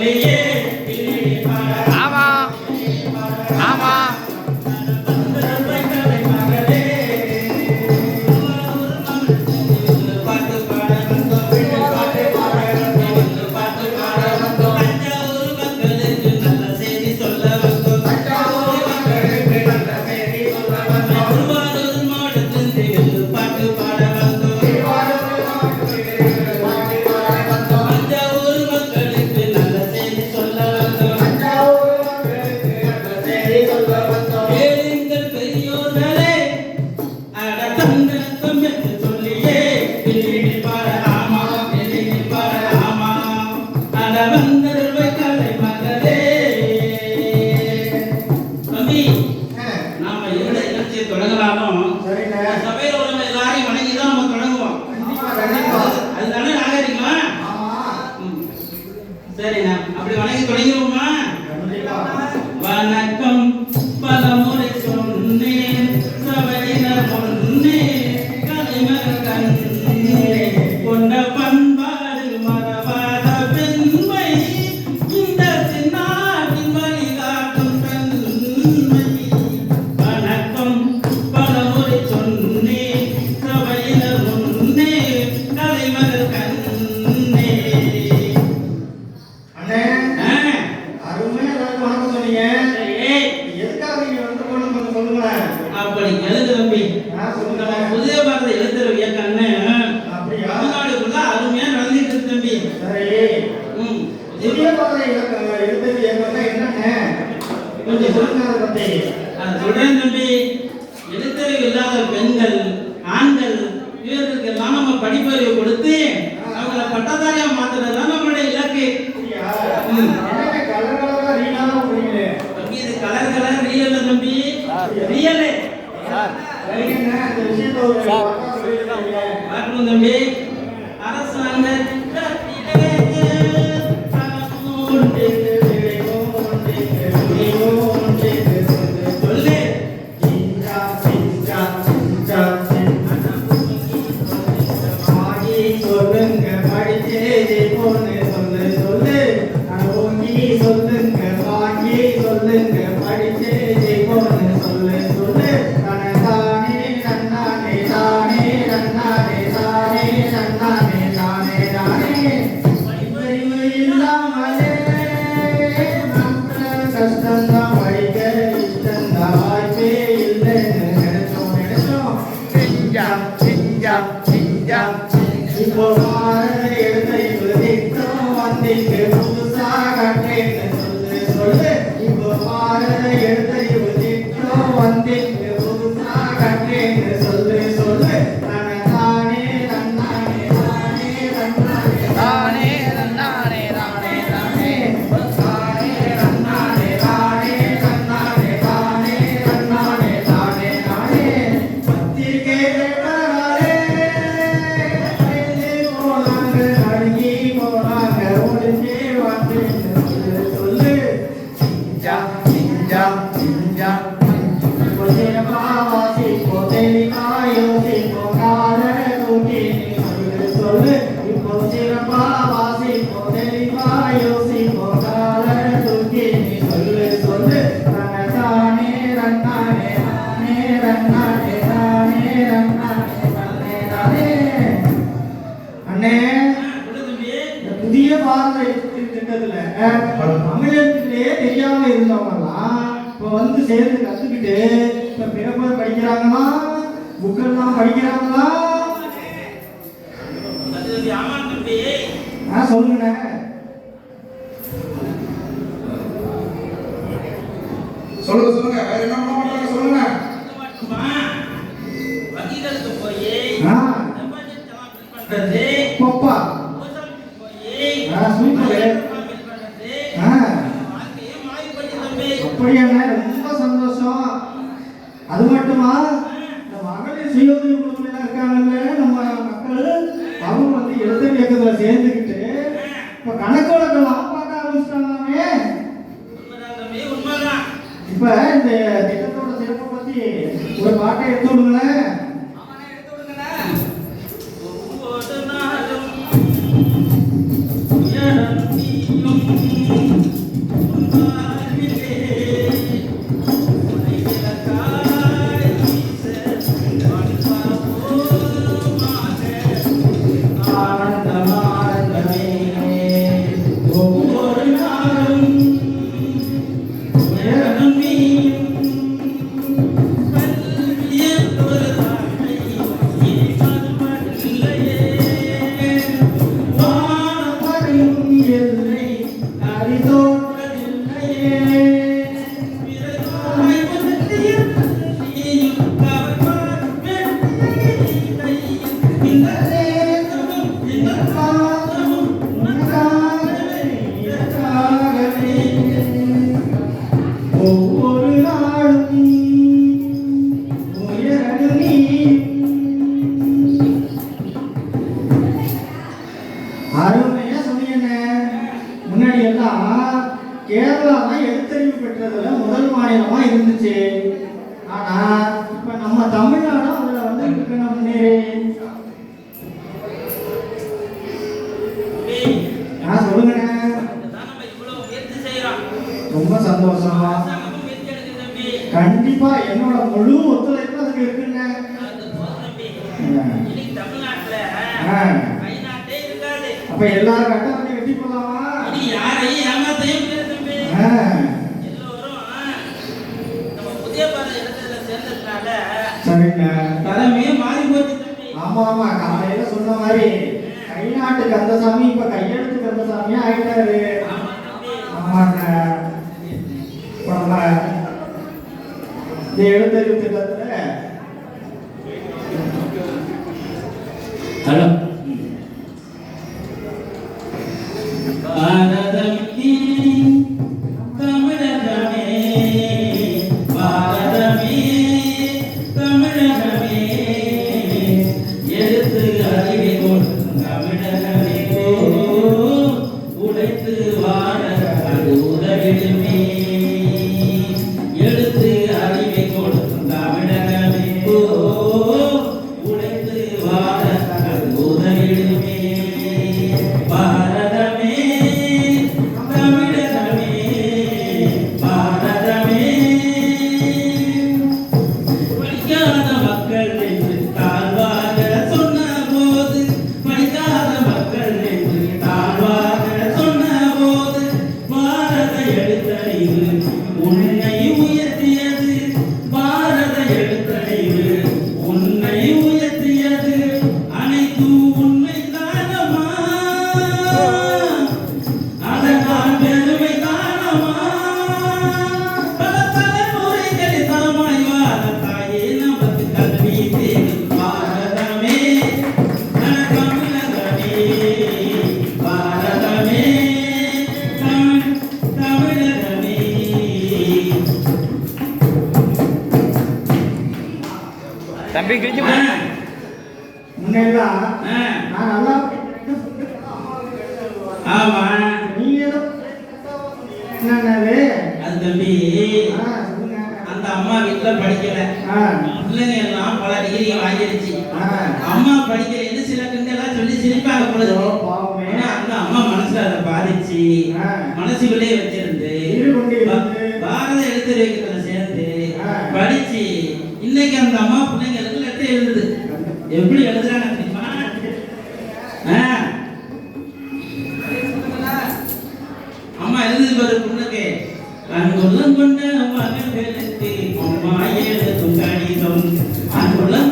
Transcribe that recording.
சொல்லியே ஆமா ஆமா சரிண்ணா அப்படி வணங்கி தொடங்கிடுவோமா? வணக்கம் பலமுறை சொன்னேன் சபையினர் முன்னே கலைமர் கண்ணே கொண்ட பண்பாடு மரபாத பெண்மை இந்த நாட்டின் வழிகாட்டும் பெண்மை. வணக்கம் பலமுறை சொன்னேன் சபையினர் முன்னே கலைமர் கண்ணே. அப்படி எழுது தம்பி புதிய பாரத எழுத்துறவு இயக்கம்னு தமிழ்நாடுக்குள்ள அருமையா நடந்துட்டு இருக்கு தம்பி. புதிய பாரத எழுத்துறவு இயக்கம்னா என்னன்னு கொஞ்சம் சொல்லுங்க. சொல்றேன் தம்பி. எழுத்தறிவு இல்லாத பெண்கள் ஆண்கள் இவர்களுக்கு எல்லாம் நம்ம படிப்பறிவு கொடுத்து அவங்களை பட்டதாரியா மாத்துறதுதான் நம்மளுடைய இலக்கு. இது கலர் கலர் ரியல் தம்பி ரியல் தம்பி. அரசாங்க சொல்லுங்க படிச்சே பொண்ணு சொல்லு சொல்லு சொல்லுங்க வாங்கி சொல்லுங்க படிச்சே பொண்ணு சொல்லு சொல்லு தானே தன்னானே தானே தன்னானே தானே தன்னானே தானே தானே படிப்பறிவு இல்லாமலே கஷ்டம்தான் படிக்க இஷ்டம்தான் வாய்ப்பே இல்லைன்னு நினைச்சோம் நினைச்சோம் செஞ்சோம் செஞ்சோம் செஞ்சோம். இப்போ எழுத்தைவு திட்டம் வந்திக்கு புதுசா கட்டேன்னு சொல்லு சொல்லு. இப்போ எழுத்தைவு திட்டம் வந்திக்கு புதுசா கட்டேன்னு சொல்லு சொல்லு. தானே தன்னானே தானே தன்னானே தானே தன்னானே தானே தானே தானே தன்னானே தானே தன்னானே தானே தன்னானே தானே தானே. பத்திரிகை புதிய பாரத திட்டத்துல தமிழத்திலே தெரியாம இருந்தவங்கலாம் இப்ப வந்து சேர்ந்து கத்துக்கிட்டு இப்ப பேப்பர் படிக்கிறாங்களா புக்கெல்லாம் படிக்கிறாங்களா? சொல்லுங்க. சொல்லுங்க சொல்லுங்க வேற என்ன பண்ண மாட்டாங்க சொல்லுங்க. வங்கிகளுக்கு போய் பப்பா அப்படியா? ரொம்ப சந்தோஷம். அது மட்டுமா இந்த மகளிர் சுய உதவி குழுக்கள் இருக்காங்கல்ல நம்ம மக்கள், அவங்க வந்து எழுத்து இயக்கத்துல சேர்ந்துக்கிட்டு இப்ப கணக்கு வழக்கெல்லாம் பார்க்க ஆரம்பிச்சிட்டாங்களாமே. இப்ப இந்த திட்டத்தோட சிறப்பை பத்தி ஒரு பாட்டை எடுத்து விடுங்களேன். ஒவ்வொரு நாளும் கேரளா தான் எழுத்தறிவு பெற்றதுல முதல் மாநிலமா இருந்துச்சு. ஆனா இப்ப நம்ம தமிழ்நாடும் அதுல வந்து இருக்கணும் முன்னேறி. சொல்லுங்கண்ணே. இதுதான் நம்ம இவ்வளவு முயற்சி செய்யறோம். ரொம்ப சந்தோஷம். அரசாங்கமும் முயற்சி எடுக்குது தம்பி. கண்டிப்பா என்னோட முழு ஒத்துழைப்பு அதுக்கு இருக்குங்க. அது போதும் தம்பி. இனி தமிழ்நாட்டுல கை நாட்டே இருக்காது. அப்ப எல்லாரும் கட்ட பண்ணி வெட்டி போடலாமா? இனி யாரையும் ஏமாத்தையும் முடியாது தம்பி. எல்லோரும் நம்ம புதிய பாரத இடத்துல சேர்ந்ததுனால சரிங்க. தரமே மாறி போச்சு தம்பி. ஆமா ஆமா, காலையில சொன்ன மாதிரி கை நாட்டு கந்தசாமி இப்ப கையெழுத்து கந்தசாமியா ஆயிட்டாரு. ஆமா தம்பி. ஆமாங்க. இப்ப நம்ம இந்த எழுத்தறிவு திட்டத்துல ஹலோ பாரதமே தமிழகமே பாரதமே தமிழகமே எழுத்து அறிவை கொடுக்கும் தமிழகமே உழைத்து வாழ அது உதவிடுமே எழுத்து அறிவை கொடுக்கும் தமிழகமே உழைத்து வாழ அது உதவிடுமே பாரதமே தமிழகமே பாரதமே படிக்காத மக்கள் என்று தாழ்வாக சொன்ன போது படிக்காத மக்கள் என்று தாழ்வாக சொன்ன போது பாரத எழுத்தறிவு உன்னை உயர்த்தியது பாரத எழுத்தறிவு உன்னை உயர்த்தியது அனைத்தும் உண்மை தானமா அதனால் பெருமை தானமா பல தலைமுறைகளில் தரமாய் வாழ தாயே நமக்கு கல்வி தேவை பாரதமே தமிழகமே பாரதமே தமிழகமே தம்பி கிழிச்சு முன்னெல்லாம் ஆ, நான் நல்லா ஆமா நீங்க ஏதோ என்னது? அது தம்பி சொல்லுங்க. அந்த அம்மா வீட்டுல படிக்கல ஆ, பிள்ளைங்க எல்லாம் பல டிகிரி வாங்கிருச்சு ஆ. அம்மா படிக்கலைன்னு சில கிண்டெல்லாம் சொல்லி சிரிப்பாங்க பொழுது ஐயோ, பாவமே. ஆனா அந்த அம்மா மனசுல அதை பாதிச்சு ஆ. மனசுக்குள்ளே வச்சிருந்து ஈடுபட்டு இருந்து. பாரத எழுத்துறையத்துல சேர்ந்து ஆ. படிச்சு இன்னைக்கு அந்த அம்மா பிள்ளைங்களுக்கு லெட்டர் எழுதுது எப்படி எழுதுறாங்க தெரியுமா? ஆ. அம்மா எழுதுது பாரு பொண்ணுக்கு அன்புள்ளம் கொண்ட மகன்களுக்கு அம்மா எழுதும் கடிதம் அன்புள்ளம்